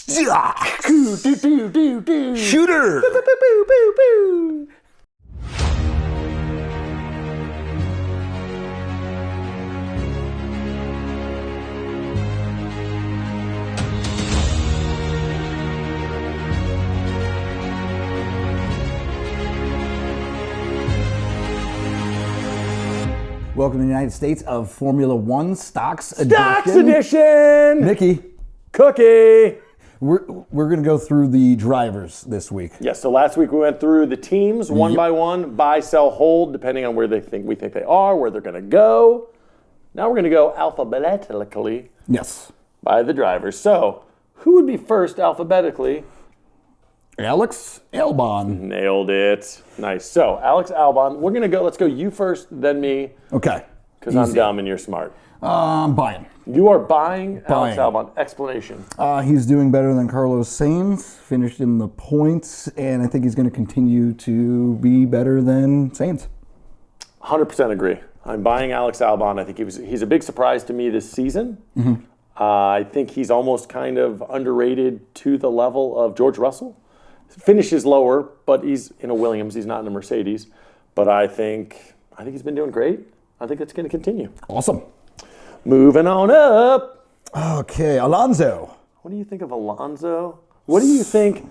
Shooter. Welcome to the United States of Formula One Stocks Edition. Nicky. Cookie. We're going to go through the drivers this week. Yes, so last week we went through the teams one by one, buy, sell, hold, depending on where we think they are, where they're going to go. Now we're going to go alphabetically by the drivers. So, who would be first alphabetically? Alex Albon. Nailed it. Nice. So, Alex Albon, we're going to go, let's go you first, then me. Okay. Because I'm dumb and you're smart. Buying. You are buying Alex Albon. Explanation. He's doing better than Carlos Sainz, finished in the points, and I think he's going to continue to be better than Sainz. 100% agree. I'm buying Alex Albon. I think he's a big surprise to me this season. I think he's almost kind of underrated to the level of George Russell. Finishes lower, but he's in a Williams. He's not in a Mercedes. But I think he's been doing great. I think it's going to continue. Awesome. Moving on up. Okay, Alonso. What do you think of Alonso? What do you think?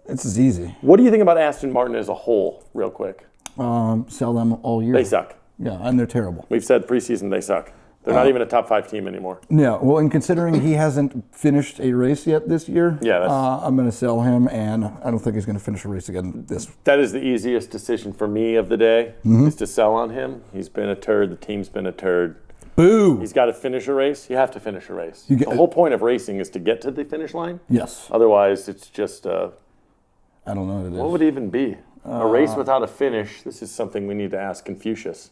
This is easy. What do you think about Aston Martin as a whole, real quick? Sell them all year. They suck. Yeah, and they're terrible. We've said preseason they suck. They're not even a top 5 team anymore. Yeah, well, and considering he hasn't finished a race yet this year, I'm going to sell him, and I don't think he's going to finish a race again this. That is the easiest decision for me of the day, is to sell on him. He's been a turd. The team's been a turd. Boo! He's got to finish a race. You have to finish a race. The whole point of racing is to get to the finish line. Yes. Otherwise, it's just I don't know what it is. What would it even be? A race without a finish? This is something we need to ask Confucius.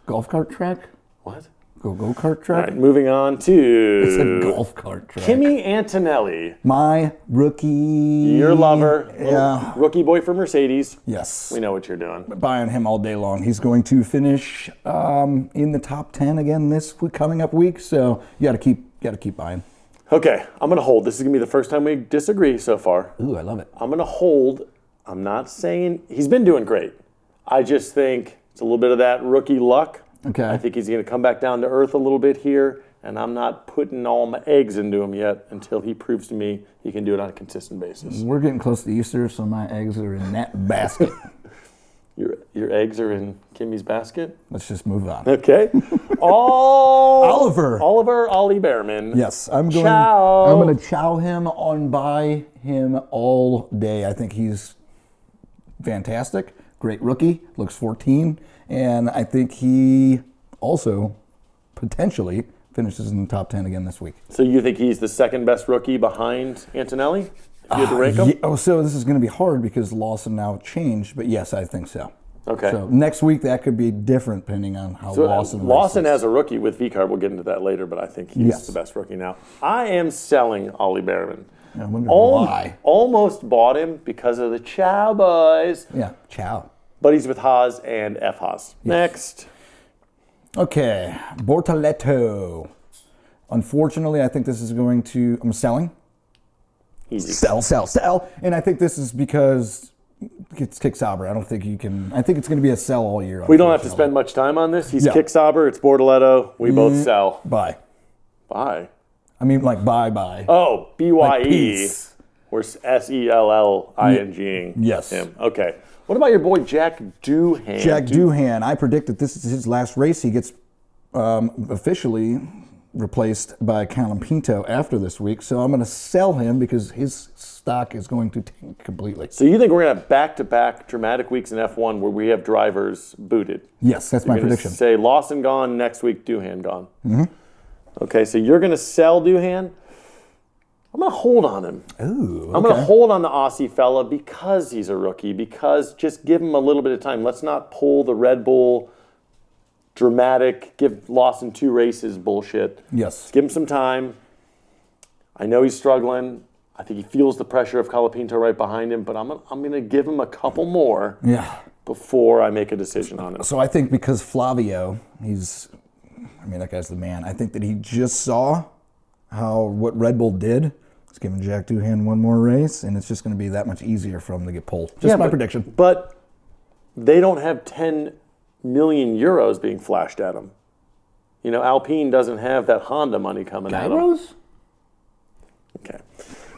Golf cart track? What? Go-kart track? All right, moving on to... It's a golf cart track. Kimi Antonelli. My rookie... Your lover. Yeah. Rookie boy for Mercedes. Yes. We know what you're doing. Buying him all day long. He's going to finish in the top 10 again this coming up week, so you got to keep buying. Okay, I'm going to hold. This is going to be the first time we disagree so far. Ooh, I love it. I'm going to hold. I'm not saying... He's been doing great. I just think it's a little bit of that rookie luck. Okay. I think he's going to come back down to earth a little bit here, and I'm not putting all my eggs into him yet until he proves to me he can do it on a consistent basis. We're getting close to Easter, so my eggs are in that basket. Your eggs are in Kimmy's basket? Let's just move on. Okay. Oliver Ollie Behrman. Yes, I'm going to chow him on buy him all day. I think he's fantastic. Great rookie, looks 14, and I think he also potentially finishes in the top 10 again this week. So you think he's the second best rookie behind Antonelli? If you had to rank him? So this is going to be hard because Lawson now changed, but yes, I think so. Okay. So next week that could be different depending on how Lawson as a rookie with V-Car, we'll get into that later, but I think he's the best rookie now. I am selling Ollie Behrman. I wonder why. Almost bought him because of the Chow boys. Yeah, Chow. But he's with Haas and F Haas. Yes. Next. Okay, Bortoleto. Unfortunately, I think this is I'm selling. Easy. Sell. And I think this is because it's Kick Sauber. I don't think you can. I think it's going to be a sell all year. We don't have to spend much time on this. He's Kick Sauber. It's Bortoleto. We both sell. Buy. Buy. I mean, like buy. Oh, BYE. Like we're SELLING. Yes. Him. Okay. What about your boy Jack Doohan? Jack Doohan. I predicted this is his last race. He gets officially replaced by Callum Pinto after this week. So I'm going to sell him because his stock is going to tank completely. So you think we're going to have back-to-back dramatic weeks in F1 where we have drivers booted? Yes, that's my prediction. Say Lawson gone, next week Doohan gone. Mm-hmm. Okay, so you're going to sell Doohan? I'm going to hold on him. Ooh, okay. I'm going to hold on the Aussie fella because he's a rookie, because just give him a little bit of time. Let's not pull the Red Bull dramatic, give Lawson 2 races bullshit. Yes. Give him some time. I know he's struggling. I think he feels the pressure of Colapinto right behind him, but I'm going to give him a couple more before I make a decision on him. So I think because Flavio, that guy's the man. I think that he just saw what Red Bull did, Let's give Jack Doohan one more race, and it's just going to be that much easier for him to get pulled. Just my prediction. But they don't have 10 million euros being flashed at them. You know, Alpine doesn't have that Honda money coming at them. Gyros? Okay.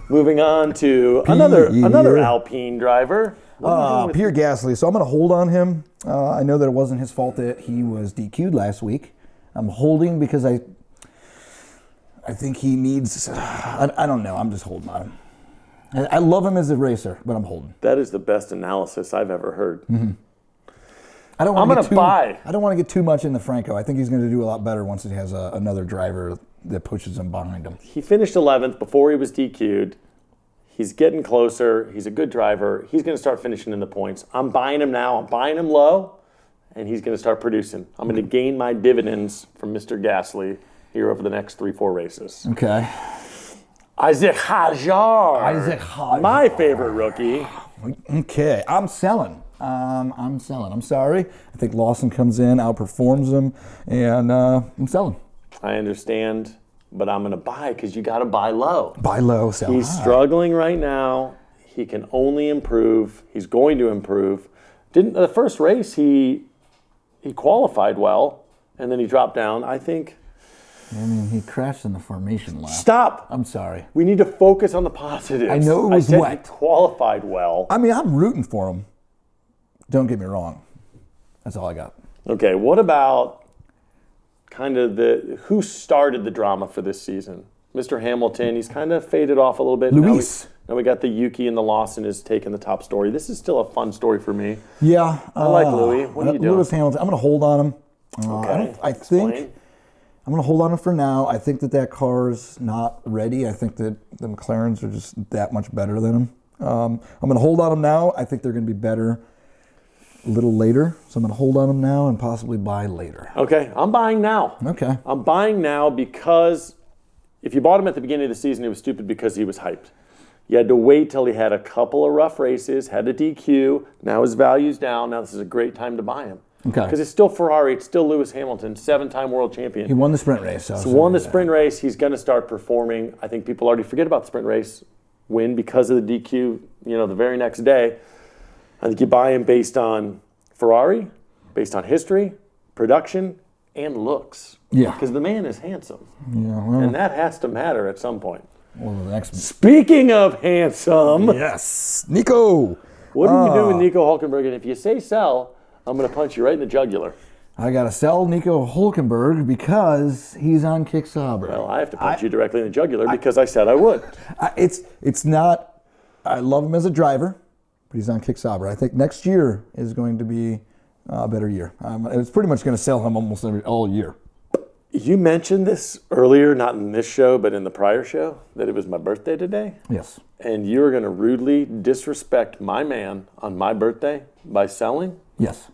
Moving on to another Alpine driver. Pierre Gasly. So I'm going to hold on him. I know that it wasn't his fault that he was DQ'd last week. I'm holding because I think he needs. I don't know. I'm just holding on him. I love him as a racer, but I'm holding. That is the best analysis I've ever heard. Mm-hmm. I'm going to buy. I don't want to get too much into Franco. I think he's going to do a lot better once he has another driver that pushes him behind him. He finished 11th before he was DQ'd. He's getting closer. He's a good driver. He's going to start finishing in the points. I'm buying him now. I'm buying him low, and he's going to start producing. I'm going to gain my dividends from Mr. Gasly here over the next 3-4 races. Okay. Isaac Hadjar. My favorite rookie. Okay. I'm selling. I'm sorry. I think Lawson comes in, outperforms him, and I'm selling. I understand, but I'm going to buy because you got to buy low. Buy low, sell high. He's struggling right now. He can only improve. He's going to improve. The first race he qualified well, and then he dropped down. I think. I mean, he crashed in the formation lap. Stop. I'm sorry. We need to focus on the positives. I know it was wet. He qualified well. I mean, I'm rooting for him. Don't get me wrong. That's all I got. Okay, what about kind of who started the drama for this season? Mr. Hamilton, he's kind of faded off a little bit. Luis. Now we got the Yuki and the Lawson is taking the top story. This is still a fun story for me. Yeah. I like Louis. What are you doing? Lewis Hamilton. I'm going to hold on him. Okay. I think I'm going to hold on him for now. I think that car's not ready. I think that the McLarens are just that much better than him. I'm going to hold on him now. I think they're going to be better a little later. So I'm going to hold on him now and possibly buy later. Okay. I'm buying now. Okay. I'm buying now because if you bought him at the beginning of the season, it was stupid because he was hyped. You had to wait till he had a couple of rough races, had a DQ. Now his value's down. Now this is a great time to buy him. Okay. Because it's still Ferrari. It's still Lewis Hamilton, 7-time world champion. He won the sprint race. He's won the sprint race. He's going to start performing. I think people already forget about the sprint race win because of the DQ, the very next day. I think you buy him based on Ferrari, based on history, production, and looks. Yeah. Because the man is handsome. Yeah. Well, And that has to matter at some point. well, the next. Speaking of handsome, Yes. Nico. what are you doing with Nico Hulkenberg? And if you say sell, I'm going to punch you right in the jugular. I got to sell Nico Hulkenberg because he's on Kick Sauber. Well, I have to punch you directly in the jugular because I said I would. It's not. I love him as a driver, but he's on Kick Sauber. I think next year is going to be a better year. It's pretty much going to sell him almost all year. You mentioned this earlier, not in this show, but in the prior show, that it was my birthday today. Yes. And you were going to rudely disrespect my man on my birthday by selling? Yes.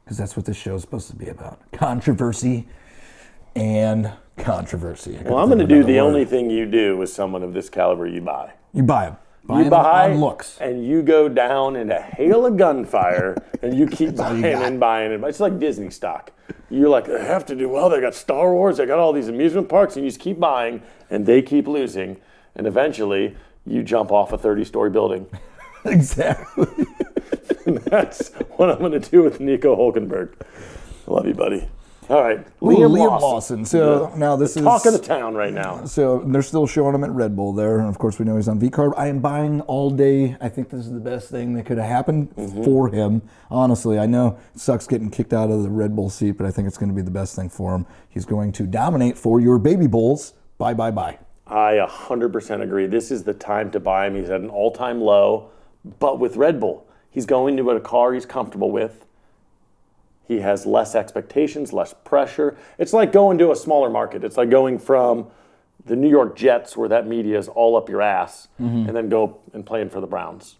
Because that's what this show is supposed to be about. Controversy and controversy. Well, I'm going to do the only thing you do with someone of this caliber. You buy. You buy him. You buy on looks. and you go down in a hail of gunfire, and you keep buying and buying it. It's like Disney stock. You're like, they have to do well. They got Star Wars. They got all these amusement parks, and you just keep buying, and they keep losing, and eventually you jump off a 30-story building. Exactly. And that's what I'm going to do with Nico Hulkenberg. I love you, buddy. All right, Liam Lawson. So now this is talk of the town right now. So they're still showing him at Red Bull there, and of course we know he's on V-Carb. I am buying all day. I think this is the best thing that could have happened for him. Honestly, I know it sucks getting kicked out of the Red Bull seat, but I think it's going to be the best thing for him. He's going to dominate for your baby bulls. Bye, bye, bye. I 100% agree. This is the time to buy him. He's at an all-time low, but with Red Bull, he's going to a car he's comfortable with. He has less expectations, less pressure. It's like going to a smaller market. It's like going from the New York Jets, where that media is all up your ass, and then go and playing for the Browns,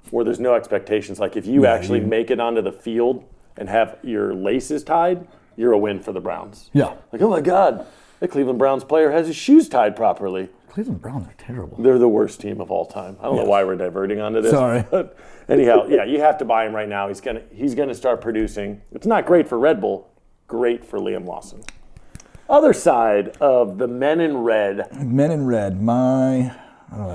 where there's no expectations. Like if you make it onto the field and have your laces tied, you're a win for the Browns. Yeah. Like, oh my God, the Cleveland Browns player has his shoes tied properly. Cleveland Browns are terrible. They're the worst team of all time. I don't know why we're diverting onto this. Sorry. But anyhow, yeah, you have to buy him right now. He's gonna start producing. It's not great for Red Bull, great for Liam Lawson. Other side of the men in red. Men in red. My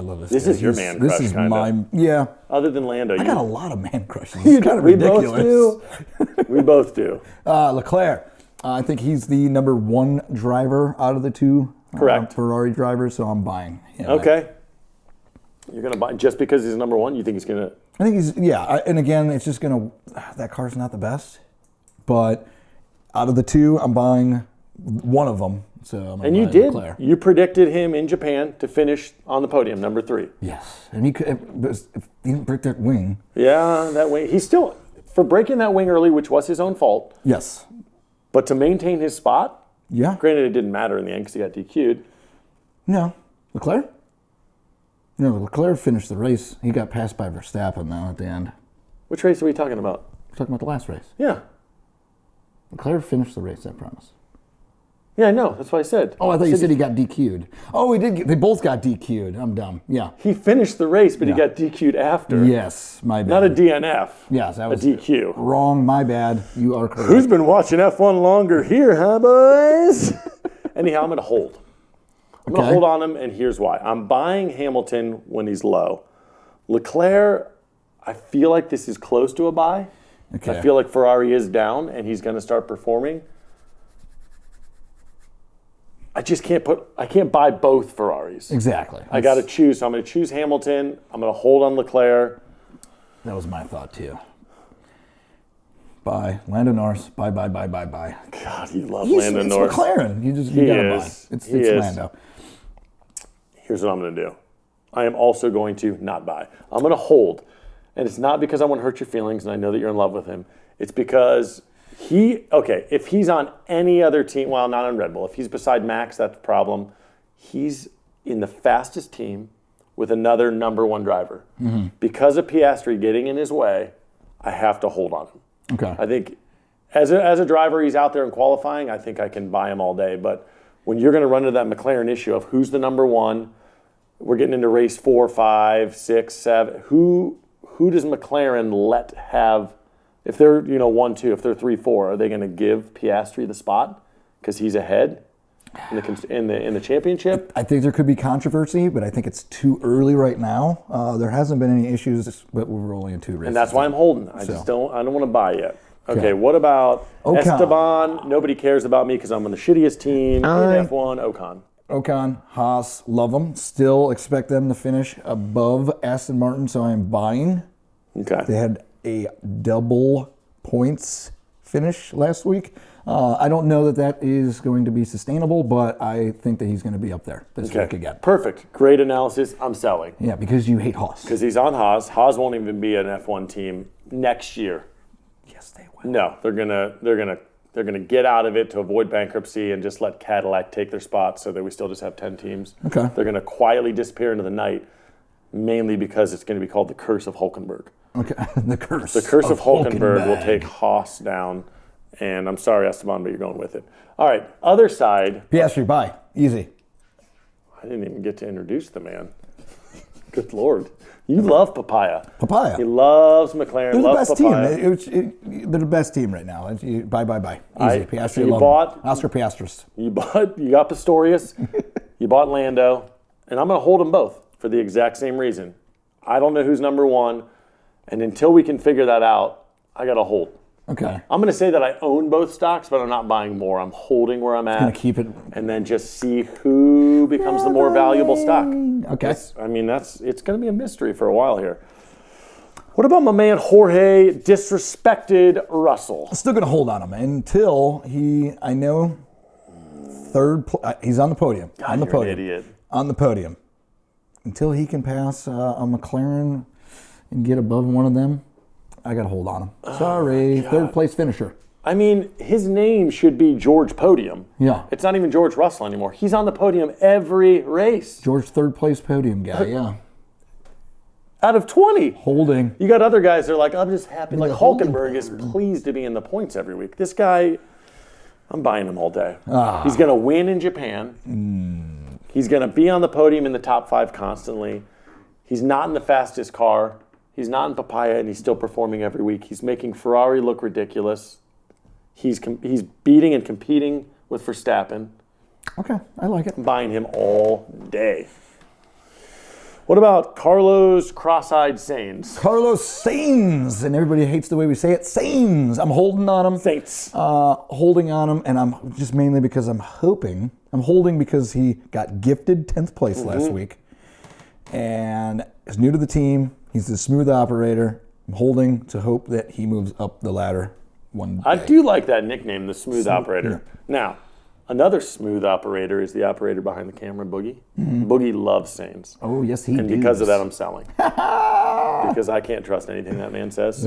love this. This guy. is your man crush, This is kinda. my yeah. Other than Lando, I got a lot of man crushes. It's kind of we ridiculous. both do. We both do. Leclerc. I think he's the number one driver out of the two Correct. Ferrari drivers, so I'm buying him. Okay. You're going to buy just because he's number one? You think he's going to? I think he's, and again, it's just going to, that car's not the best, but out of the two, I'm buying one of them. So I'm And you buy did. Leclerc. You predicted him in Japan to finish on the podium, number 3. Yes. And he could, if he didn't break that wing. Yeah, that wing. He's still, for breaking that wing early, which was his own fault, Yes. but to maintain his spot, Yeah. granted it didn't matter in the end because he got DQ'd. No. Leclerc? No, Leclerc finished the race. He got passed by Verstappen now at the end. Which race are we talking about? We're talking about the last race. Yeah. Leclerc finished the race, I promise. Yeah, I know. That's what I said. Oh, I thought you said he got DQ'd. Oh, he did. They both got DQ'd. I'm dumb. Yeah. He finished the race, but he Yeah. got DQ'd after. Yes, my bad. Not a DNF. Yes, that was a DQ. wrong. My bad. You are correct. Who's been watching F1 longer here, huh, boys? Anyhow, I'm going to hold. I'm going to hold on him, and here's why. I'm buying Hamilton when he's low. Leclerc, I feel like this is close to a buy. Okay. I feel like Ferrari is down, and he's going to start performing. I just I can't buy both Ferraris. Exactly. I got to choose. So I'm going to choose Hamilton. I'm going to hold on Leclerc. That was my thought too. Bye, Lando Norris. Bye. God, you love It's Lando Norris. McLaren. You He gotta is. buy. It's He is. Lando. Here's what I'm going to do. I am also going to not buy. I'm going to hold. And it's not because I want to hurt your feelings and I know that you're in love with him. It's because if he's on any other team, well, not on Red Bull. If he's beside Max, that's a problem. He's in the fastest team with another number one driver. Mm-hmm. Because of Piastri getting in his way, I have to hold on him. Okay. I think as a driver, he's out there in qualifying. I think I can buy him all day. But when you're going to run into that McLaren issue of who's the number one, we're getting into race 4, 5, 6, 7. Who does McLaren let have? If they're 1, 2, if they're 3, 4, are they going to give Piastri the spot because he's ahead in the championship? I think there could be controversy, but I think it's too early right now. There hasn't been any issues, but we're only in 2 races. And that's why I'm holding. I don't want to buy yet. Okay, what about Ocon. Esteban? Nobody cares about me because I'm on the shittiest team in F1. Ocon, Haas, love them. Still expect them to finish above Aston Martin, so I am buying. Okay. They had a double points finish last week. I don't know that is going to be sustainable, but I think that he's going to be up there this week again. Perfect. Great analysis. I'm selling. Yeah, because you hate Haas. Because he's on Haas. Haas won't even be an F1 team next year. Yes, they will. No, they're gonna get out of it to avoid bankruptcy and just let Cadillac take their spot so that we still just have 10 teams. Okay. They're gonna quietly disappear into the night, mainly because it's going to be called the Curse of Hulkenberg. Okay, the curse. The Curse of Hulkenberg will Hulkenberg. take Haas down, and I'm sorry, Esteban, but you're going with it. All right, other side. Piastri, bye. Easy. I didn't even get to introduce the man. Good Lord. You love Papaya. Papaya. He loves McLaren, They're the loves best Papaya. team. They're the best team right now. Bye. Easy. Piastri, so you love bought- them. Oscar Piastris. You got Pistorius, you bought Lando, and I'm going to hold them both for the exact same reason. I don't know who's number one, and until we can figure that out, I got to hold. Okay. I'm going to say that I own both stocks, but I'm not buying more. I'm holding where I'm at. Gonna keep it. And then just see who becomes the more valuable stock. Okay. It's going to be a mystery for a while here. What about my man Jorge disrespected Russell? I'm still gonna hold on him until he's on the podium. God, on the you're podium. an idiot. On the podium. Until he can pass a McLaren and get above one of them, I got to hold on him. Sorry, third place finisher. I mean, his name should be George Podium. Yeah. It's not even George Russell anymore. He's on the podium every race. George, third place podium guy, yeah. Out of 20. Holding. You got other guys that are like, I'm just happy. Like Holding. Hulkenberg is pleased to be in the points every week. This guy, I'm buying him all day. He's going to win in Japan. He's going to be on the podium in the top 5 constantly. He's not in the fastest car. He's not in Papaya, and he's still performing every week. He's making Ferrari look ridiculous. He's beating and competing with Verstappen. Okay, I like it. I'm buying him all day. What about Carlos Cross-Eyed Sainz? Carlos Sainz, and everybody hates the way we say it. Sainz. I'm holding on him. Saints. Holding on him, and I'm just mainly because I'm holding because he got gifted 10th place last week, and is new to the team. He's a smooth operator. I'm holding to hope that he moves up the ladder one day. I do like that nickname, the smooth operator. Yeah. Now, another smooth operator is the operator behind the camera, Boogie. Boogie loves Sainz. Oh, yes, he does. And because of that, I'm selling. Because I can't trust anything that man says.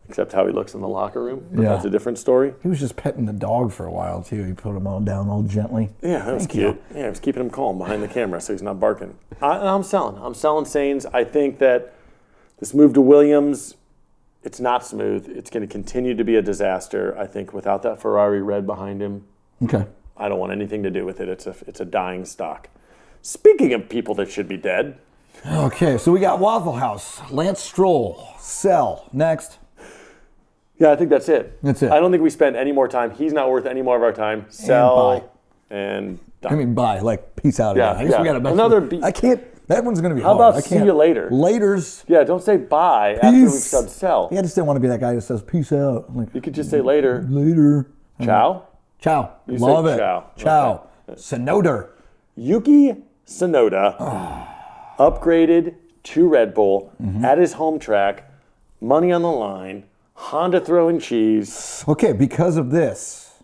Except how he looks in the locker room. But that's a different story. He was just petting the dog for a while, too. He put him all down all gently. Yeah, that was cute. Yeah, he was keeping him calm behind the camera so he's not barking. I'm selling. I'm selling Sainz. I think that this move to Williams, it's not smooth. It's going to continue to be a disaster. I think without that Ferrari red behind him, I don't want anything to do with it. It's a dying stock. Speaking of people that should be dead. Okay, so we got Waffle House, Lance Stroll, sell. Next. Yeah, I think that's it. That's it. I don't think we spend any more time. He's not worth any more of our time. Sell and done. I mean, buy. Like, peace out. Yeah, again. I guess we got to another. I can't. That one's going to be How hard. about see you later? Laters. Yeah, don't say bye after we've said sell. Yeah, I just didn't want to be that guy who says peace out. Like, you could just say later. Later. Ciao. Ciao. You Love say it. Ciao. Ciao. Okay. Sonoda. Yuki Tsunoda upgraded to Red Bull at his home track. Money on the line. Honda throwing cheese. Okay, because of this,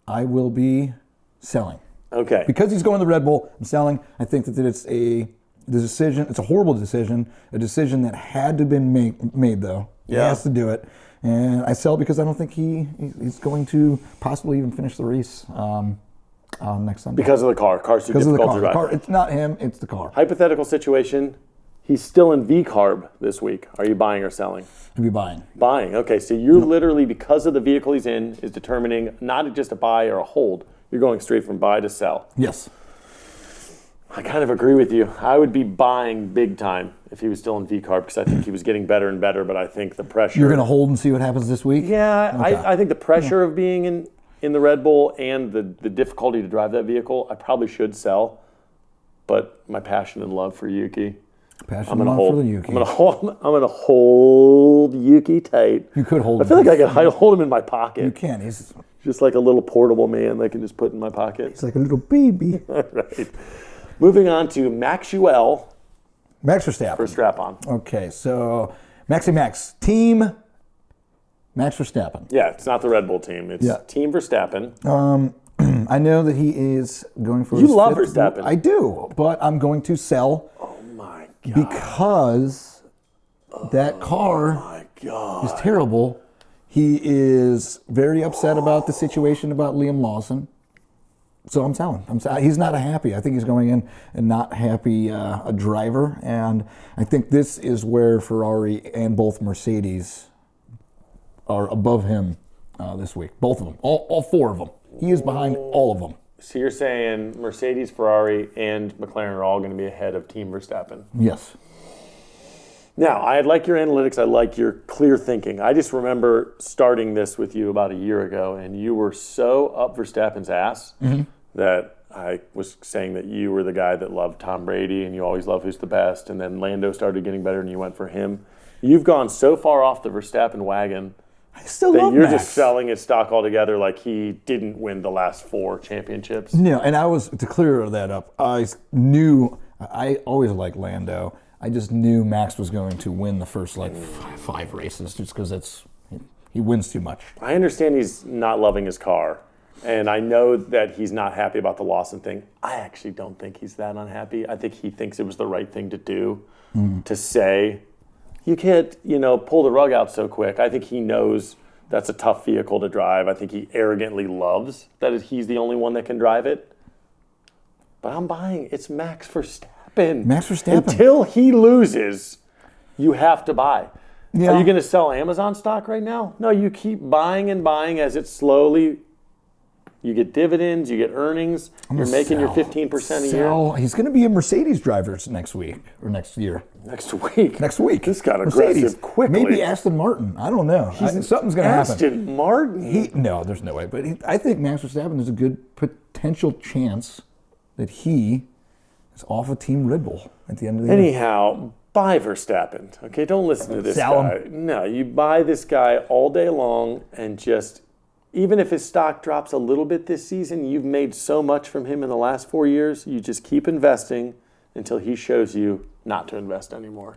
I will be selling. Okay. Because he's going to Red Bull, I'm selling. I think that it's a decision. It's a horrible decision. A decision that had to have been made though. Yeah. He has to do it. And I sell because I don't think he's going to possibly even finish the race next Sunday. Because of the car. Car's too difficult to drive. It's not him, it's the car. Hypothetical situation. He's still in V-carb this week. Are you buying or selling? I'll be buying. Buying. Okay, so you're literally, because of the vehicle he's in, is determining not just a buy or a hold. You're going straight from buy to sell. Yes. I kind of agree with you. I would be buying big time if he was still in V-carb because I think he was getting better and better, but I think the pressure... You're going to hold and see what happens this week? Yeah, okay. I think the pressure of being in the Red Bull and the difficulty to drive that vehicle, I probably should sell, but my passion and love for Yuki... I'm gonna hold. For the Yuki. I'm gonna hold Yuki tight. You could hold him. I feel like I could hold him in my pocket. You can. He's just like a little portable man that I can just put in my pocket. He's like a little baby. All right. Moving on to Maxwell. Max Verstappen. For strap-on. Okay, so Max team. Max Verstappen. Yeah, it's not the Red Bull team. It's Team Verstappen. I know that he is going for. You love Verstappen. I do, but I'm going to sell. God. Because that car is terrible. He is very upset about the situation about Liam Lawson. So I'm selling. He's not happy. I think he's going in and not happy a driver. And I think this is where Ferrari and both Mercedes are above him this week. Both of them. All four of them. He is behind all of them. So you're saying Mercedes, Ferrari, and McLaren are all going to be ahead of Team Verstappen? Yes. Now, I like your analytics. I like your clear thinking. I just remember starting this with you about a year ago, and you were so up Verstappen's ass that I was saying that you were the guy that loved Tom Brady, and you always love who's the best, and then Lando started getting better, and you went for him. You've gone so far off the Verstappen wagon I still love you're Max. Just selling his stock altogether like he didn't win the last 4 championships. No, and I was, to clear that up, I always liked Lando. I just knew Max was going to win the first 5 races just because he wins too much. I understand he's not loving his car, and I know that he's not happy about the Lawson thing. I actually don't think he's that unhappy. I think he thinks it was the right thing to do, to say, you can't, pull the rug out so quick. I think he knows that's a tough vehicle to drive. I think he arrogantly loves that he's the only one that can drive it. But I'm buying. It's Max Verstappen. Max Verstappen. Until he loses, you have to buy. Yeah. Are you going to sell Amazon stock right now? No, you keep buying and buying as it slowly. You get dividends, you get earnings. You're making your 15% a year. He's going to be a Mercedes driver next week or next year. Next week. This got aggressive quickly. Maybe Aston Martin. I don't know. Something's going to happen. Aston Martin? No, there's no way. But I think Max Verstappen is a good potential chance that he It's off of Team Red Bull at the end of the year. Anyhow, buy Verstappen. Okay, don't listen to this Sell guy. him. No, you buy this guy all day long and just, even if his stock drops a little bit this season, you've made so much from him in the last 4 years. You just keep investing until he shows you not to invest anymore.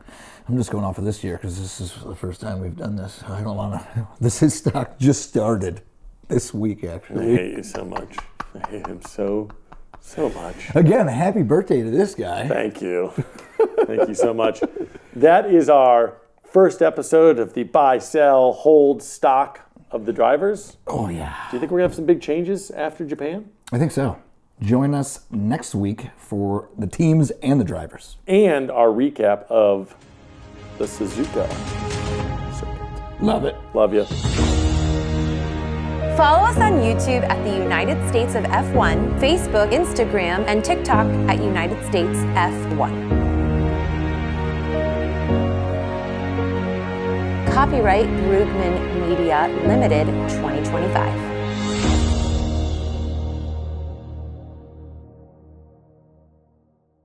I'm just going off of this year because this is the first time we've done this. I don't want to. His stock just started this week, I actually. hate you so much. I hate him so much. Again, happy birthday to this guy. Thank you. Thank you so much. That is our first episode of the buy, sell, hold stock of the drivers. Oh, yeah. Do you think we're going to have some big changes after Japan? I think so. Join us next week for the teams and the drivers. And our recap of the Suzuka circuit. Love it. Love you. Follow us on YouTube at the United States of F1, Facebook, Instagram, and TikTok at United States F1. Copyright Brugman Media Limited 2025.